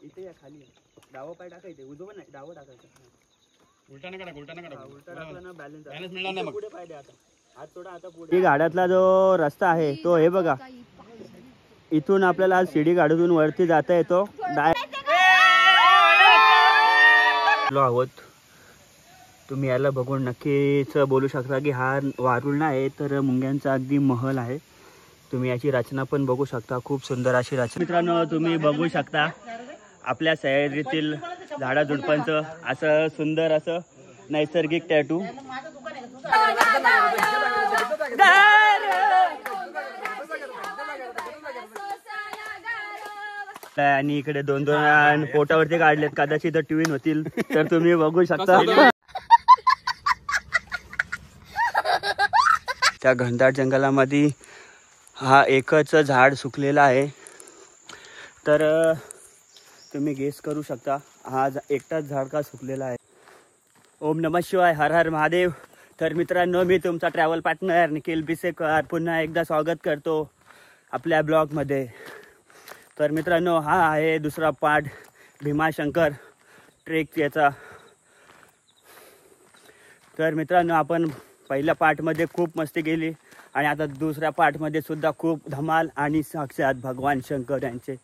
इथे या खाली डावा पाय टाकायचे, उजवा नाही डावा टाकायचा. उलटा नका टाका, उलटा टाकला ना बॅलन्स मिळणार नाही. मग पुढे पाय द्या, आता हात सोडा. आता पुढे गाड्यातला जो रस्ता आहे तो हे बघा, इथून आपल्याला शिडी गाडून वरती जाता येतो. आहोत तुम्ही याला बघून नक्कीच बोलू शकता की हा वारुळ नाही तर मुंग्यांचा अगदी महल आहे. तुम्ही याची रचना पण बघू शकता, खूप सुंदर अशी रचना. मित्रांनो तुम्ही बघू शकता आपल्या सह्याद्रीतील झाडाझुडपांचं असं सुंदर असं नैसर्गिक टॅटू. आणि इकडे 2-2 पोटावरती काढलेत, कदाचित ट्विन होतील तर तुम्ही बघू शकता. त्या घनदाट जंगलामध्ये हा एकच झाड सुकलेला आहे, तर तुम्ही गेस करू शकता हा एकटाच झाड का सुकलेला आहे. ओम नमः शिवाय, हर हर महादेव. तर मित्रांनो मी तुमचा ट्रॅव्हल पार्टनर निखिल बिसेकर पुन्हा एकदा स्वागत करतो आपल्या ब्लॉगमध्ये. तर मित्रांनो हा आहे दुसरा पार्ट भीमाशंकर ट्रेक याचा. तर मित्रांनो आपण पहिल्या पार्टमध्ये खूप मस्ती केली आणि आता दुसऱ्या पार्टमध्ये सुद्धा खूप धमाल आणि साक्षात भगवान शंकर यांचे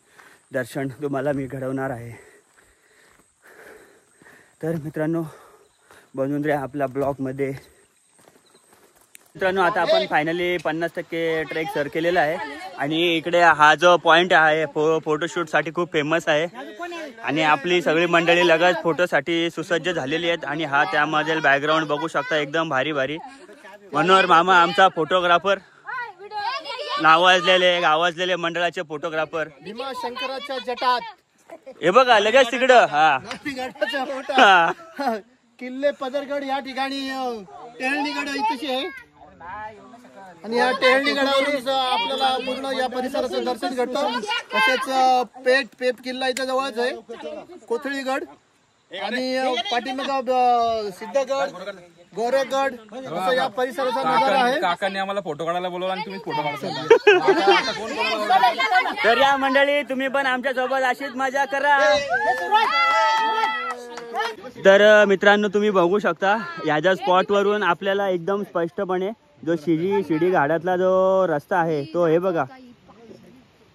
दर्शन तुम्हाला मी घडवणार आहे. तर मित्रांनो बनून राहा आपल्या ब्लॉगमध्ये. मित्रांनो आता आपण फायनली 50% ट्रेक सर केलेला आहे आणि इकडे हा जो पॉइंट आहे फोटोशूटसाठी खूप फेमस आहे आणि आपली सगळी मंडळी लगेच फोटोसाठी सुसज्ज झालेली आहेत. आणि हा त्यामध्ये बॅकग्राऊंड बघू शकता एकदम भारी भारी. मनोहर मामा आमचा फोटोग्राफर, नावाजलेले मंडळाचे फोटोग्राफर. भीमाशंकराच्या जटात हे बघा लगेच तिकडं हा किल्ले पदरगड या ठिकाणी टेहळणीगड इथेच आहे आणि या टेहळणीगडावरून आपल्याला पूर्ण या परिसराचं दर्शन घडतं. तसेच पेप किल्ला इथं जवळच आहे, कोथळीगड आणि पाठीमाग सिद्धगड, गोरेगड असं या परिसराचा नजारा आहे. काकांनी आम्हाला फोटो काढायला बोलवला आणि तुम्ही फोटो काढता. तर या मंडळी तुम्ही पण आमच्या सोबत अशीच मजा करा. तर मित्रांनो तुम्ही बघू शकता याच्या स्पॉट वरून आपल्याला एकदम स्पष्टपणे जो शिडी घाटातला जो रस्ता आहे तो हे बघा,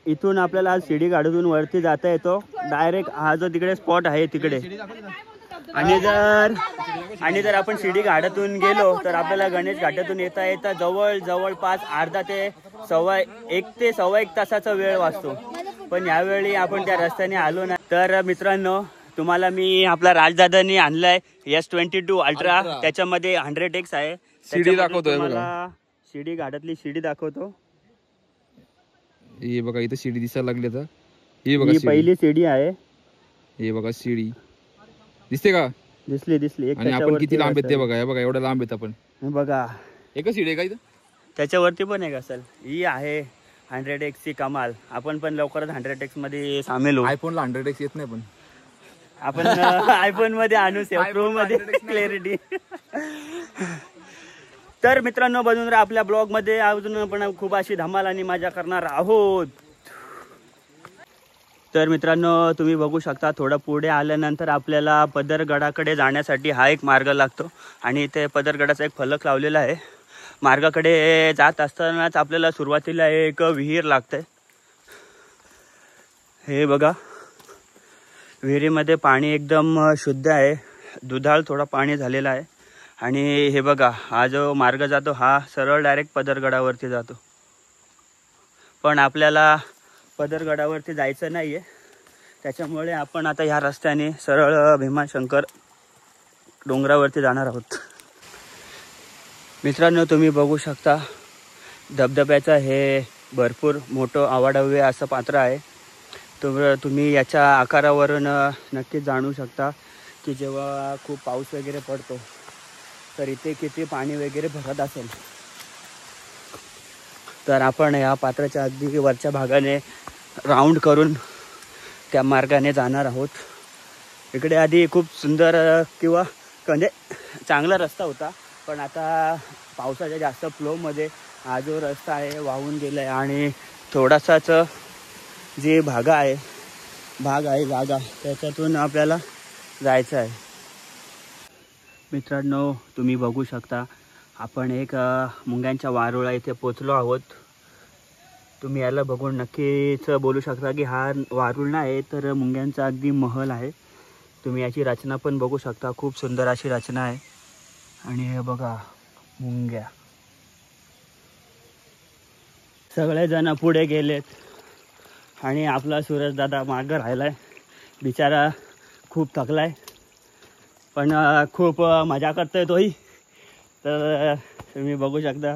इथून आपल्याला शिडी घाटातून वरती जाता येतो डायरेक्ट. हा जो तिकडे स्पॉट आहे तिकडे. आणि जर आपण शिडी घाटातून गेलो तर आपल्याला गणेश घाटातून येता जवळपास अर्धा ते सव्वा एक तासाचा वेळ वाचतो. पण यावेळी आपण त्या रस्त्याने आलो ना. तर मित्रांनो तुम्हाला मी आपला राजदादांनी आणलाय S22 अल्ट्रा, त्याच्यामध्ये 100x आहे. शिडी दाखवतोय मला शिडी घाटातली शिडी दाखवतो. हे बघा इथं शिडी दिसायला लागली आता. हे बघा ही पहिली शिडी आहे. हे बघा शिडी दिसते का? दिसली. आणि आपण किती लांब आहेत ते बघा. हे बघा एवढं लांब आहेत आपण. बघा एकच शिडी आहे का इथं? त्याच्यावरती पण एक असेल. ही आहे 100x ची कमाल. आपण पण लवकरच 100x मध्ये सामील होऊ. आयफोनला 100x येत नाही पण आपण आयफोन मध्ये आणू प्रो मध्ये क्लॅरिटी. तर मित्रांनो बनून राहा आपल्या ब्लॉग मध्ये. अजून आपण खूप अशी धमाल आणि मजा करणार आहोत. तर मित्रांनो तुम्ही बघू शकता थोडं पुढे आल्यानंतर आपल्याला पदरगडाकडे जाण्यासाठी हा एक मार्ग लागतो आणि ते पदरगडाचा एक फलक लावलेला आहे. मार्गाकडे जात असतानाच आपल्याला सुरुवातीला एक विहीर लागते. हे बघा विहिरीमध्ये पाणी एकदम शुद्ध आहे, दुधाळ थोडा पाणी झालेला आहे. आणि हे बघा हा जो मार्ग जातो हा सरळ डायरेक्ट पदरगडावरती जातो. पण आपल्याला पदरगडावरती जायचं नाही आहे, त्याच्यामुळे आपण आता ह्या रस्त्याने सरळ भीमाशंकर डोंगरावरती जाणार आहोत. मित्रांनो तुम्ही बघू शकता धबधब्याचं हे भरपूर मोठं आवाढव्य असं पात्र आहे. तुम्ही याच्या आकारावरून नक्कीच जाणू शकता की जेव्हा खूप पाऊस वगैरे पडतो तर इथे किती पाणी वगैरे भरत असेल. तर आपण या पात्राच्या अगदी वरच्या भागाने राऊंड करून त्या मार्गाने जाणार आहोत. इकडे आधी खूप सुंदर किंवा म्हणजे चांगला रस्ता होता, पण आता पावसाच्या जास्त फ्लोमध्ये हा जो रस्ता आहे वाहून गेला आहे आणि थोडासाच जे भाग आहे भाग आहे जागा, त्याच्यातून आपल्याला जायचं आहे. मित्रांनो तुम्ही बघू शकता आपण एक मुंग्यांच्या वारुळा इथे पोचलो आहोत. तुम्ही याला बघून नक्कीच बोलू शकता की हा वारुळ नाही तर मुंग्यांचा अगदी महल आहे. तुम्ही याची रचना पण बघू शकता, खूप सुंदर अशी रचना आहे. आणि हे बघा मुंग्या सगळेजण पुढे गेलेत आणि आपला सूरज दादा मागं राहिलाय. बिचारा खूप थकलाय पण खूप मजा करतोय तोही. तर तुम्ही बघू शकता.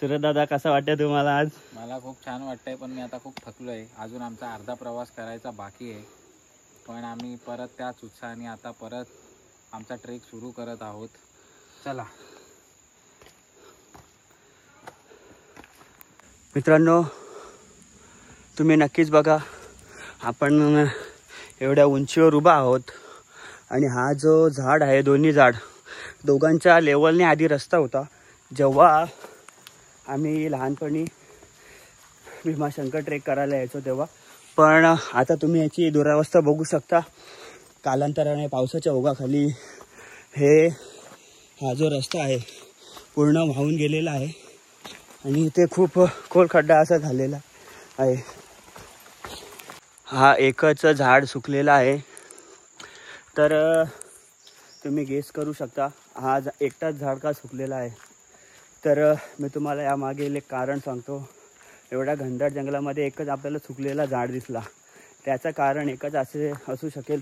सूरज दादा कसा वाटतंय तुम्हाला आज? मला खूप छान वाटतंय पण मी आता खूप थकलो आहे. अजून आमचा अर्धा प्रवास करायचा बाकी आहे पण आम्ही परत त्याच उत्साहाने आता परत आमचा ट्रेक सुरू करत आहोत. चला मित्रांनो तुम्ही नक्कीच बघा आपण एवढ्या उंचीवर उभा आहोत आणि हा जो झाड आहे दोन्ही झाड दोघांच्या लेवलने आधी रस्ता होता जेव्हा आम्ही लहानपणी भीमाशंकर ट्रेक करायला यायचो तेव्हा. पण आता तुम्ही याची दुरावस्था बघू शकता. कालांतराने पावसाच्या ओघाखाली हा जो रस्ता आहे पूर्ण वाहून गेलेला आहे आणि इथे खूप खोल खड्डा असा झालेला आहे. हा एकच झाड सुकलेला आहे. तर तुम्ही गेस करू शकता हा एकटाच झाड का सुकलेला आहे. तर मी तुम्हाला यामागील एक कारण सांगतो. एवढ्या घनदाट जंगलामध्ये एकच आपल्याला सुकलेला झाड दिसला. त्याचं कारण एकच असे असू शकेल,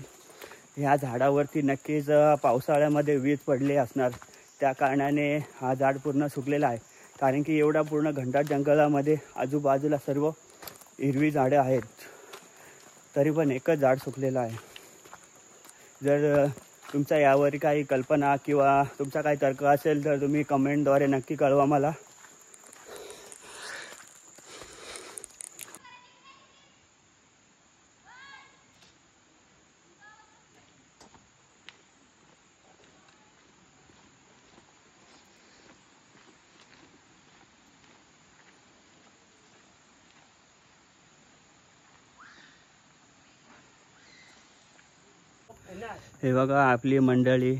ह्या झाडावरती नक्कीच पावसाळ्यामध्ये वीज पडली असणार. त्या कारणाने हा झाड पूर्ण सुकलेला आहे. कारण की एवढा पूर्ण घनदाट जंगलामध्ये आजूबाजूला सर्व हिरवी झाडं आहेत तरी पण एकच झाड सुकलेलं आहे. जर तुमचा यावर काही कल्पना किंवा तुमचा काही तर्क असेल तर तुम्ही कमेंटद्वारे नक्की कळवा मला. हे बघा आपली मंडळी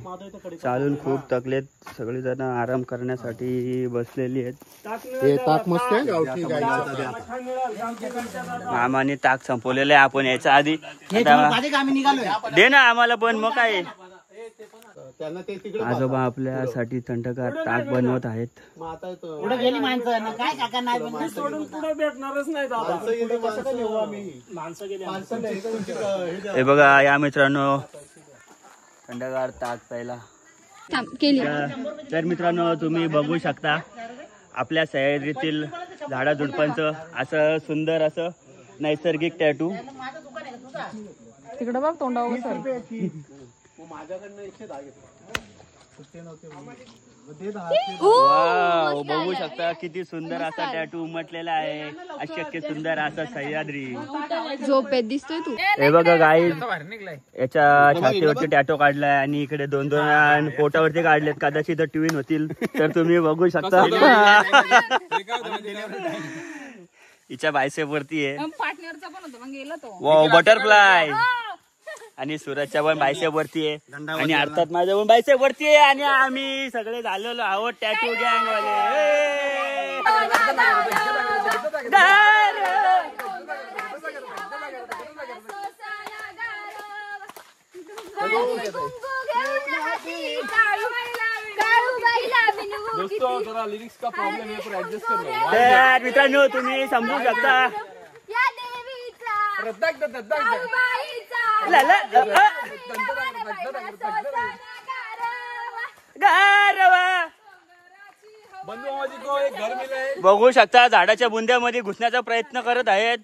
चालून खूप थकलेत. सगळेजण आराम करण्यासाठी बसलेली आहेत. हे ताक मस्त आहे गावठी गाईचं. मामाने ताक संपवलेलं आहे आपण याच्या आधी. दे ना आम्हाला पण मग काय. त्यांना ते तिकडे आजोबा आपल्यासाठी थंडगार ताक बनवत आहेत. पुढे गेली माणसं काय काका नाही सोडून पुढे भेटणारच नाही. हे बघा या मित्रांनो थंडगार ताक प्यायला. तर मित्रांनो तुम्ही बघू शकता आपल्या सह्याद्रीतील झाडाझुडपांचं असं सुंदर असं नैसर्गिक टॅटू. तिकडे बघ तोंडावर वाव बघू शकता किती सुंदर असा टॅटू उमटलेला आहे. अशक्य सुंदर असा सह्याद्री. झोपेत दिसतोय तू. हे बघा गाईज याच्या छातीवरती टॅटो काढलाय आणि इकडे दोन दोन पोटावरती काढलेत. कदाचित ट्विन होतील तर तुम्ही बघू शकता. हिच्या बायसेप वरती आहे पार्टनरचा पण होता मग गेला तो. Wow butterfly. आणि सूरजच्या पण बायसेप वरती आहे आणि अर्थात माझ्या पण बायसेप वरती आहे. आणि आम्ही सगळे झालेलो आहोत टॅटू गँग वाले. तर मित्रांनो तुम्ही समजू शकता. बघू शकता झाडाच्या बुंद्यामध्ये घुसण्याचा प्रयत्न करत आहेत.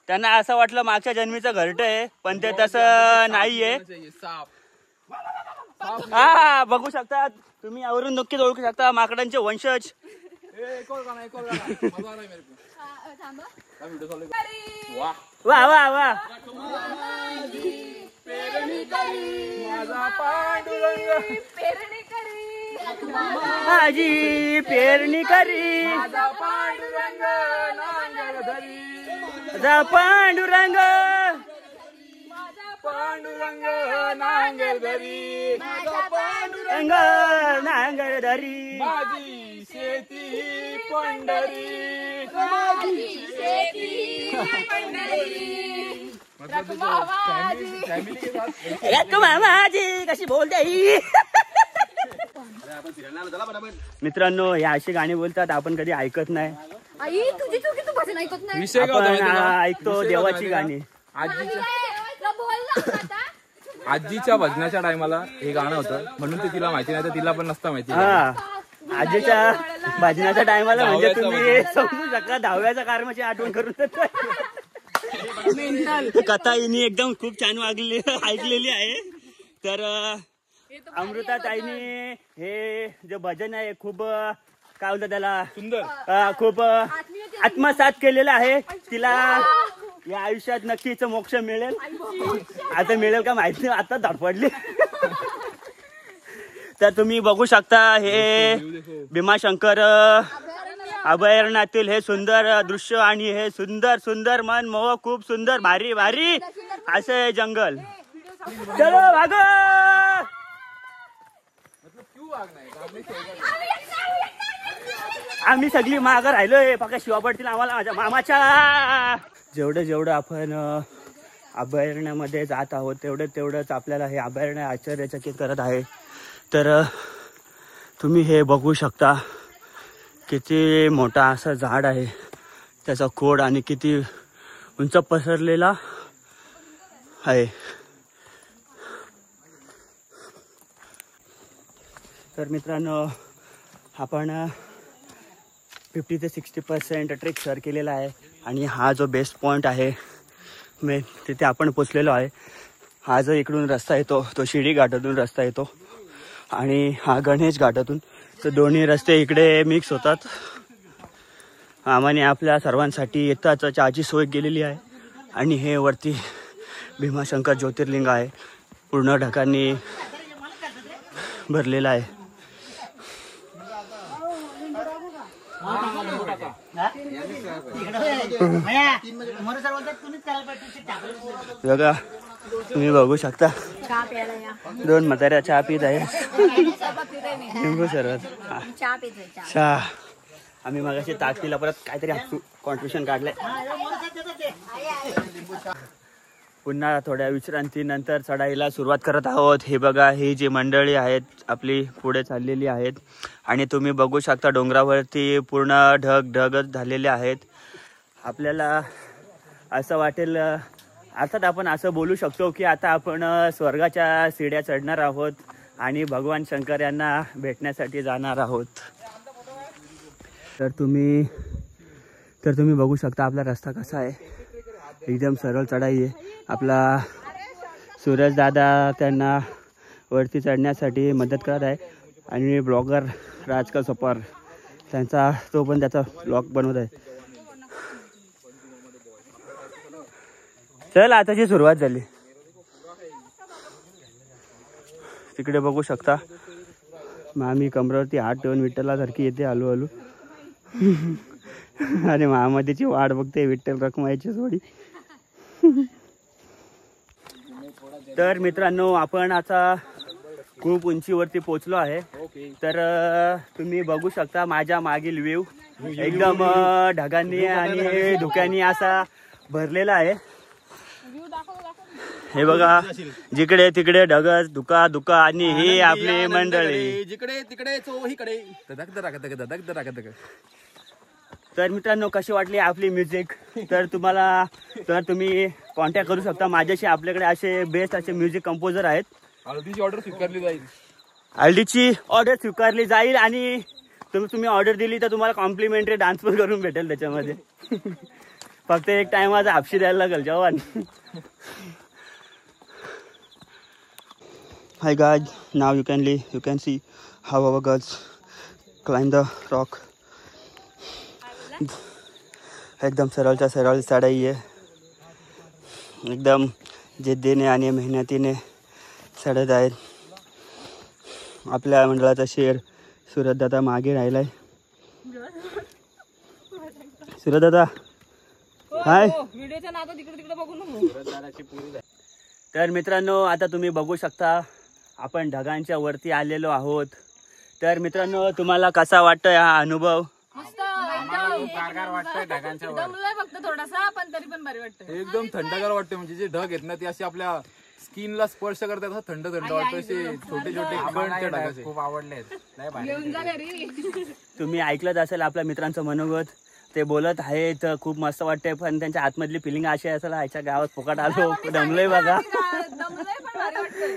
त्यांना असं वाटलं मागच्या जन्मीचं घरट आहे पण ते तसं नाहीये. हा बघू शकता तुम्ही यावरून नक्कीच ओळखू शकता माकडांचे वंशज. वा वा वा. माझी पेरणी करी पांडुरंग पांडुरंग नांगर धरी पांडुरंग नांगर धरी माझी शेती पंढरी माझी कशी बोलते ही? मित्रांनो हे अशी गाणी बोलतात आपण कधी ऐकत नाही. आई तुझी चुकी, तू भजन ऐकत नाही. विषय काय आपण होता माहिती का? ऐकतो देवाची गाणी. आजीच्या भजनाच्या टायमाला हे गाणं होतं म्हणून ते तिला माहिती नाही तर तिला पण नसतं माहिती. हा आजीच्या भजनाच्या टायमाला म्हणजे तुम्ही समजू शकता 10व्याच्या कारमाची आठवण करून देतोय. कथा हिनी एकदम खूप छान ऐकलेली आहे. तर अमृता ताईनी हे जे भजन आहे खूप काय बोलतात त्याला सुंदर खूप आत्मसात केलेलं आहे. तिला या आयुष्यात नक्कीच मोक्ष मिळेल. आता मिळेल का माहिती नाही, आता धडपडली. तर तुम्ही बघू शकता हे भीमाशंकर अभयारण्यातील हे सुंदर दृश्य आणि हे सुंदर सुंदर मनमोहक खूप सुंदर भारी भारी असे जंगल. चलो भागो. आम्ही सगळी मागं राहिलोय फक्त शिवा पडतील आम्हाला माझ्या मामाच्या. जेवढं आपण अभयारण्यामध्ये जात आहोत तेवढंच आपल्याला हे अभयारण्य आश्चर्यचकित करत आहे. तर तुम्ही हे बघू शकता किती मोठा असं झाड आहे, त्याचा खोड आणि किती उंच पसरलेला आहे. तर मित्रांनो आपण 50 ते 60% ट्रेक सर केलेला आहे आणि हा जो बेस्ट पॉईंट आहे तिथे आपण पोचलेलो आहे. हा जो इकडून रस्ता येतो तो शिडी घाटातून रस्ता येतो आणि हा गणेश घाटातून. तर दोन्ही रस्ते इकडे मिक्स होतात. आम्हाने आपल्या सर्वांसाठी येताच चहाची सोय केलेली आहे आणि हे वरती भीमाशंकर ज्योतिर्लिंग आहे, पूर्ण ढगांनी भरलेला आहे. बघा तुम्ही बघू शकता दोन म्हाताऱ्या चहा पित आहे. लिंबू सरबत चहा. आम्ही मगाशी ताक पिला, परत काहीतरी कॉन्ट्रिब्युशन काढलंय. पुन्हा थोड्या विश्रांतीनंतर चढाईला सुरुवात करत आहोत. हे बघा ही जी मंडळी आहेत आपली पुढे चाललेली आहेत आणि तुम्ही बघू शकता डोंगरावरती पूर्ण ढगच झालेले आहेत. आपल्याला असं वाटेल, अर्थात आपण असं बोलू शकतो की आता आपण स्वर्गाच्या शिड्या चढणार आहोत आणि भगवान शंकर यांना भेटण्यासाठी जाणार आहोत. तर तुम्ही बघू शकता आपला रस्ता कसा आहे, एकदम सरळ चढाई आहे. आपला सूरज दादा त्यांना वरती चढण्यासाठी मदत करत आहे आणि ब्लॉगर राजका सपार तो पण त्याचा ब्लॉग बनवत आहे. चल आताची सुरुवात झाली. तिकडे बघू शकता मामी कमरावरती हात ठेवून विठ्ठलासारखी येते हळूहळू. अरे महामतीची वाट बघते विठ्ठल रखमाईची सोडी. तर मित्रांनो आपण आता खूप उंचीवरती पोचलो आहे. तर तुम्ही बघू शकता माझ्या मागील व्ह्यू एकदम ढगांनी आणि धुक्यांनी असा भरलेला आहे. हे बघा जिकडे तिकडे ढगच धुका आणि ही आपली मंडळी जिकडे तिकडे चोहीकडे. तर मित्रांनो कशी वाटली आपली म्युझिक, तर तुम्ही कॉन्टॅक्ट करू शकता माझ्याशी. आपल्याकडे असे बेस्ट असे म्युझिक कंपोजर आहेत. हळदीची ऑर्डर स्वीकारली जाईल. हळदीची ऑर्डर स्वीकारली जाईल आणि तुम्ही ऑर्डर दिली तर तुम्हाला कॉम्प्लिमेंटरी डान्स पण करून भेटेल त्याच्यामध्ये. फक्त एक टाइमाचा हापशी द्यायला लागेल जवान. Hi guys, now you can see how our girls climb the rock. एकदम सरळच्या सरळ चढाई आहे. एकदम जिद्दीने आणि मेहनतीने चढत आहेत. आपल्या मंडळाचा शेर सूरज दादा मागे राहिलाय. सूरज दादा हाय. तर मित्रांनो आता तुम्ही बघू शकता आपण ढगांच्या वरती आलेलो आहोत. तर मित्रांनो तुम्हाला कसा वाटतोय हा अनुभव? मस्त आम्हाला खूप गारगार वाटतंय ढगांच्या वर. दमलोय फक्त थोडासा पण तरी पण भारी वाटतंय. एकदम थंडगार वाटते. म्हणजे जे ढग आहेत ना ते असे आपल्या स्किनला स्पर्श करतात. असं थंड थंड वाटतं. असे छोटे छोटे कण आम्हाला त्या हे ढग ढगाचे. खूप आवडलेत. लय भारी. येऊन जा घरी. तुम्ही ऐकलंच असेल आपल्या मित्रांचं मनोगत. ते बोलत आहेत खूप मस्त वाटतंय पण त्यांच्या आतमधली फिलिंग अशी असेल ह्याच्या गावात फुकट आलो दमलोय बघा. दमलोय पण भारी वाटतंय.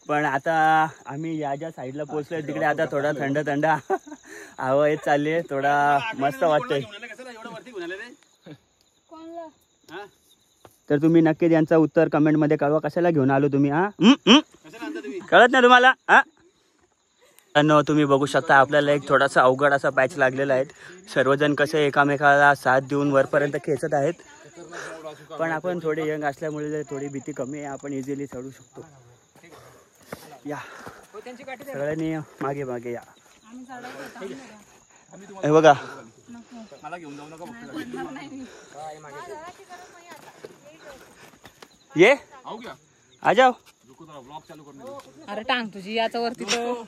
पण आता आम्ही या ज्या साईडला पोहोचलोय तिकडे आता थोडा थंड थंड हवा येत चालली आहे. थोडा मस्त वाटतंय. तर तुम्ही नक्की त्यांचं उत्तर कमेंट मध्ये कळवा. कशाला घेऊन आलो तुम्ही? हा कळत नाही तुम्हाला? हा तुम्ही बघू शकता आपल्याला एक थोडासा अवघड असा पॅच लागलेला आहे. सर्वजण कसे एकामेकाला साथ देऊन वरपर्यंत खेचत आहेत. पण आपण थोडे यंग असल्यामुळे थोडी भीती कमी आहे. आपण इझिली चढू शकतो. या सगळ्यांनी मागे मागे या. हे बघा ये आ जाओ. अरे टांग तुझी याचा वरती तो.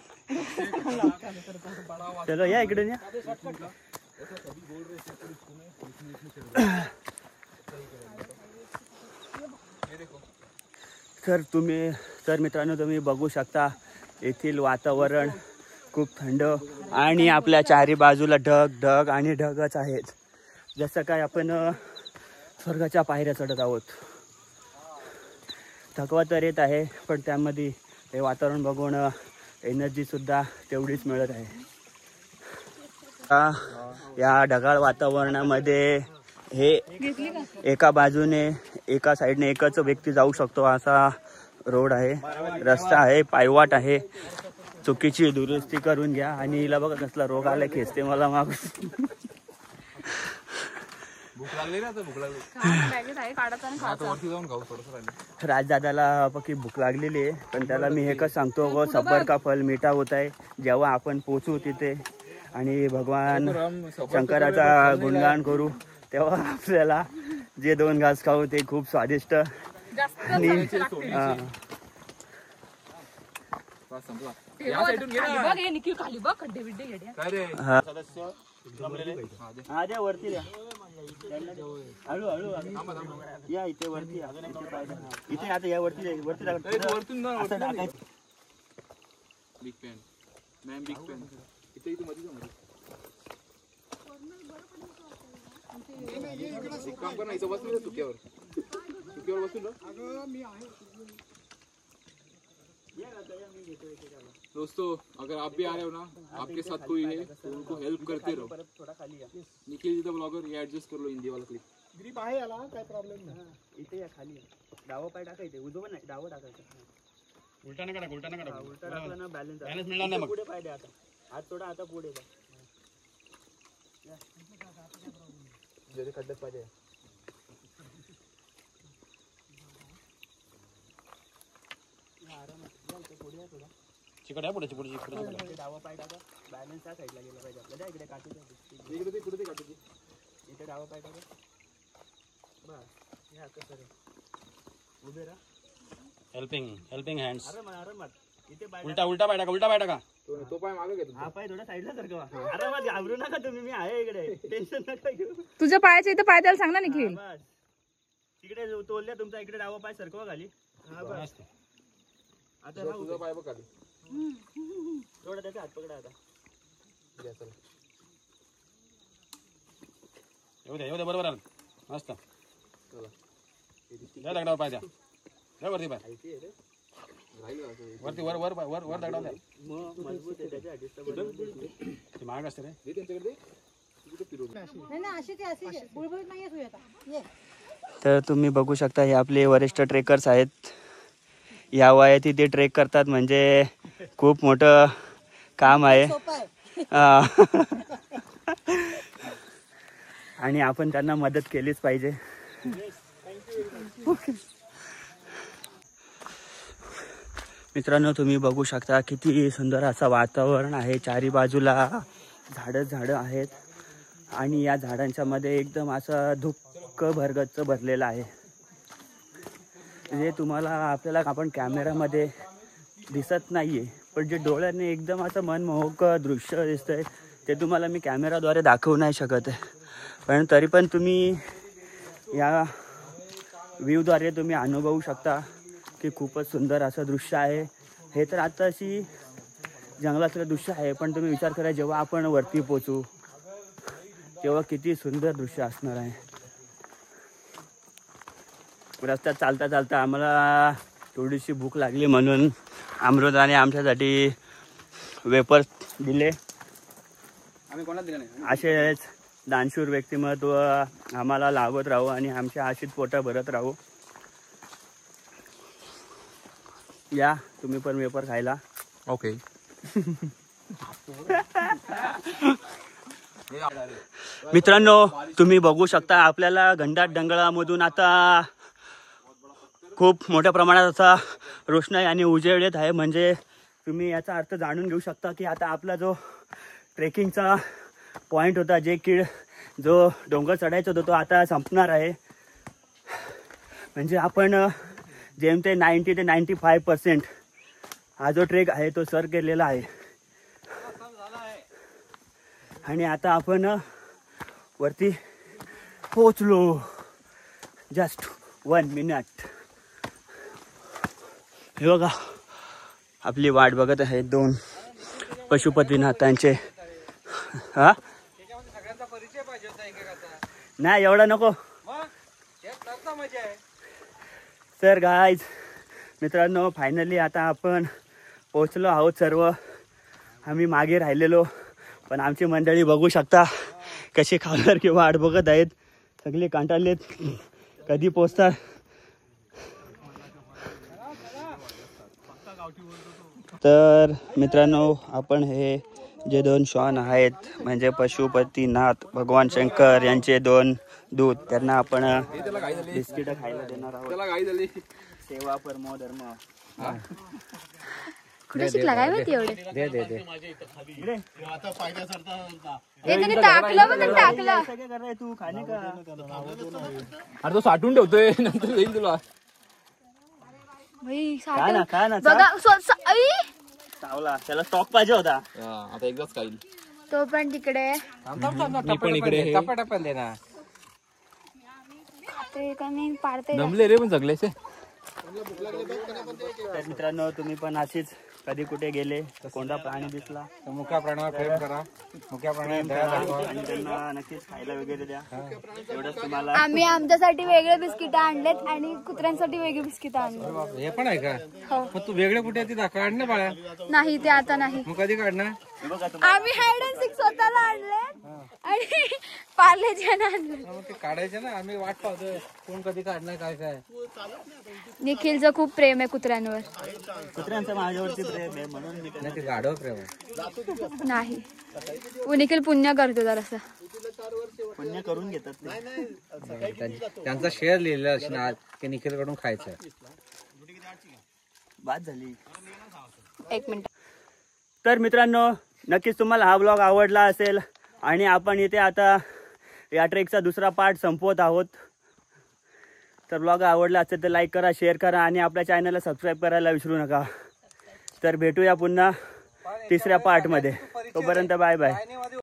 चलो या इकडे या. तर मित्रांनो तुम्ही बघू शकता येथील वातावरण खूप थंड आणि आपल्या चारी बाजूला ढग ढग आणि ढगच आहेत. जसं काय आपण स्वर्गाच्या पायऱ्या चढत आहोत. थकवा तर येत आहे पण त्यामध्ये हे वातावरण बघून एनर्जी सुद्धा तेवढीच मिळत आहे. या ढगाळ वातावरणामध्ये हे एका बाजूने एका साईडने एकच व्यक्ती जाऊ शकतो असा रोड आहे. रस्ता आहे, पायवाट आहे. चुकीची दुरुस्ती करून घ्या. आणि हिला बघा कसला रोग आलाय खेचते मला मागून. भूक लागली ना. भूक लागली. वरती जाऊन खाऊ थोडस. राजदादाला पक्की भूक लागलेली आहे पण त्याला मी एकच सांगतो गो सबर का फल मीठा होत आहे. जेव्हा आपण पोचू तिथे आणि भगवान शंकराचा गुणगान करू तेव्हा आपल्याला जे 2 घास खाऊ ते खूप स्वादिष्ट आणि खाली बघ खड्डे बिड्डे घेड्या. वरती द्या. हळू हळू या इथे वरती या. इथे आता या वरती वरती big pan ma'am big pan इथे इथे मध्ये जाऊ. एक काम कर ना इथं बसून चुक्यावर बसून दोस्तों अगर आप भी आ रहे हो ना आपके साथ कोई है तो उनको हेल्प करते रहो. निखिल जी द ब्लॉगर ये ऍडजस्ट कर लो हिंदी वाला क्लिप. ग्रीप आहे याला काय प्रॉब्लेम नाही. इथे या खाली डावा पाय टाकायचे उजवं नाही डावं टाकायचं. उलटा नका उलटा नका. उलटा टाकला ना बॅलन्स मिळणार नाही. पुढे पाय द्या. आता हात थोडा आता पुढे जा. जरी खड्ड्यात पाहिजे. चिकट आहे पुढे डावा पाय टाका. बॅलन्स त्या साईडला गेला पाहिजे आपल्याला. इकडे काठी इकडे ते कुठे ते काढते. इथे डावा पाय टाका. बस या कसं रे उभे राहा. Helping hands. आरामात इथे पाय उलटा पाय टाका. तो पाय मागे घेतो. हा पाय थोडा साईडला सरकवा. आरामात घाबरू नका तुम्ही. मी आहे इकडे. टेन्शन नका घेऊ. तुझ्या पायाच्या इथं पाय द्यायला सांग ना निखिल. बस तिकडे तोलल्या तुमचा. इकडे डावा पाय सरकवा खाली. हा बस आता तुझा पाय बघ खाली. थोडा त्याचा हात पकडा आता. येऊ दे बरोबर आलं मस्त. द्या दगडावर पाय द्या. वरती पाय वरती वर दगडावर द्या. मजबूत आहे त्याच्यासाठी. ते महाग असते रे. तर तुम्ही बघू शकता हे आपले वरिष्ठ ट्रेकर्स आहेत. या वयात ते ट्रेक करतात म्हणजे खूप मोठं काम आहे. आणि आपण त्यांना मदत केलीच पाहिजे. मित्रांनो तुम्ही बघू शकता किती सुंदर असं वातावरण आहे. चारी बाजूला झाडं आहेत आणि या झाडांच्या मध्ये एकदम असं धुक्क भरगच्च भरलेलं आहे. जे तुम्हाला आपल्याला आपण कॅमेरामध्ये दिसत नाही आहे, पण जे डोळ्याने एकदम असं मनमोहक दृश्य दिसतंय ते तुम्हाला मी कॅमेराद्वारे दाखवू नाही शकत आहे. पण तरी पण तुम्ही या व्ह्यूद्वारे तुम्ही अनुभवू शकता की खूपच सुंदर असं दृश्य आहे. हे तर आता अशी जंगलातलं दृश्य आहे, पण तुम्ही विचार करा जेव्हा आपण वरती पोचू तेव्हा किती सुंदर दृश्य असणार आहे. रस्त्यात चालता चालता आम्हाला थोडीशी भूक लागली म्हणून अमृताने आमच्यासाठी वेपर्स दिले. असेच दानशूर व्यक्तिमत्व आम्हाला लाभत राहू आणि आमच्या आशीत पोटा भरत राहू. या तुम्ही पण वेपर खायला. ओके. मित्रांनो तुम्ही बघू शकता आपल्याला घनदाट डोंगरामधून आता खूप मोठ्या प्रमाणात असा रोषणाई आणि उजेड येत आहे. म्हणजे तुम्ही याचा अर्थ जाणून घेऊ शकता की आता आपला जो ट्रेकिंगचा पॉईंट होता, जो डोंगर चढायचा होता तो आता संपणार आहे. म्हणजे आपण जेमते 90 ते 95% हा जो ट्रेक आहे तो सर केलेला आहे. आणि आता आपण वरती पोचलो. Just 1 minute. हे बघा आपली वाट बघत आहे 2 पशुपतीनाथांचे. हा नाही एवढा नको तर गाईज. मित्रांनो फायनली आता आपण पोचलो आहोत सर्व. आम्ही मागे राहिलेलो पण आमची मंडळी बघू शकता कशी खाणार की वाट बघत आहेत. सगळे कंटाळलेत कधी पोचतात. तर मित्रांनो आपण हे जे 2 श्वान आहेत म्हणजे पशुपतीनाथ भगवान शंकर यांचे 2 दूत, त्यांना आपण बिस्किट खायला देणार आहोत. सेवा परमो धर्म. कुठे शिकला काय माहिती एवढे. टाकलं तू खाणे का. अरे तो साठवून ठेवतोय नंतर देईल तुला. खा ना खा ना. चावला त्याला स्टॉक पाहिजे होता. आता एकदाच खाईल. तो पण तिकडे मी पण इकडे पाडते. जमले रे पण सगळेचे. तर मित्रांनो तुम्ही पण अशीच कधी कुठे गेले तर कोणता प्राणी दिसला मुक्या प्राण्यावर प्रेम करा. मुक्या प्राण्यावर आणि त्यांना नक्कीच खायला वगैरे द्या. एवढंच तुम्हाला. आम्ही आमच्यासाठी वेगळे बिस्किट आणलेत आणि कुत्र्यांसाठी वेगळे बिस्किट आणले. हे पण आहे का. हो. तू वेगळे कुठे ती काढ ना बाळा. नाही ते आता नाही. मग कधी काढणार. आम्ही हाईड अँड सीक स्वतःला आणले आणि पार्लेजन आणले. ते काढायचे ना. आम्ही वाट पाहतोय कोण कधी काढणार काय काय. निखिलचं खूप प्रेम आहे कुत्र्यांवर. कुत्र्यांचं माझ्यावरती प्रेम आहे म्हणून मी नाही ते गाढव प्रेम आहे. नाही निखिल पुण्य करतो जरासं. पुण्य करून घेतात त्यांचा शेअर लिहिलेला असणार की निखिल कडून खायचं. बाद झाली. 1 मिनिट. तर मित्रांनो नक्कीच तुम्हाला हा ब्लॉग आवडला असेल आणि आपण इथे आता या ट्रेकचा दुसरा पार्ट संपवत आहोत. तर ब्लॉग आवडला असेल तर लाईक करा, शेअर करा आणि आपल्या चॅनलला सबस्क्राईब करायला विसरू नका. तर भेटूया पुन्हा 3ऱ्या पार्टमध्ये. तोपर्यंत बाय बाय.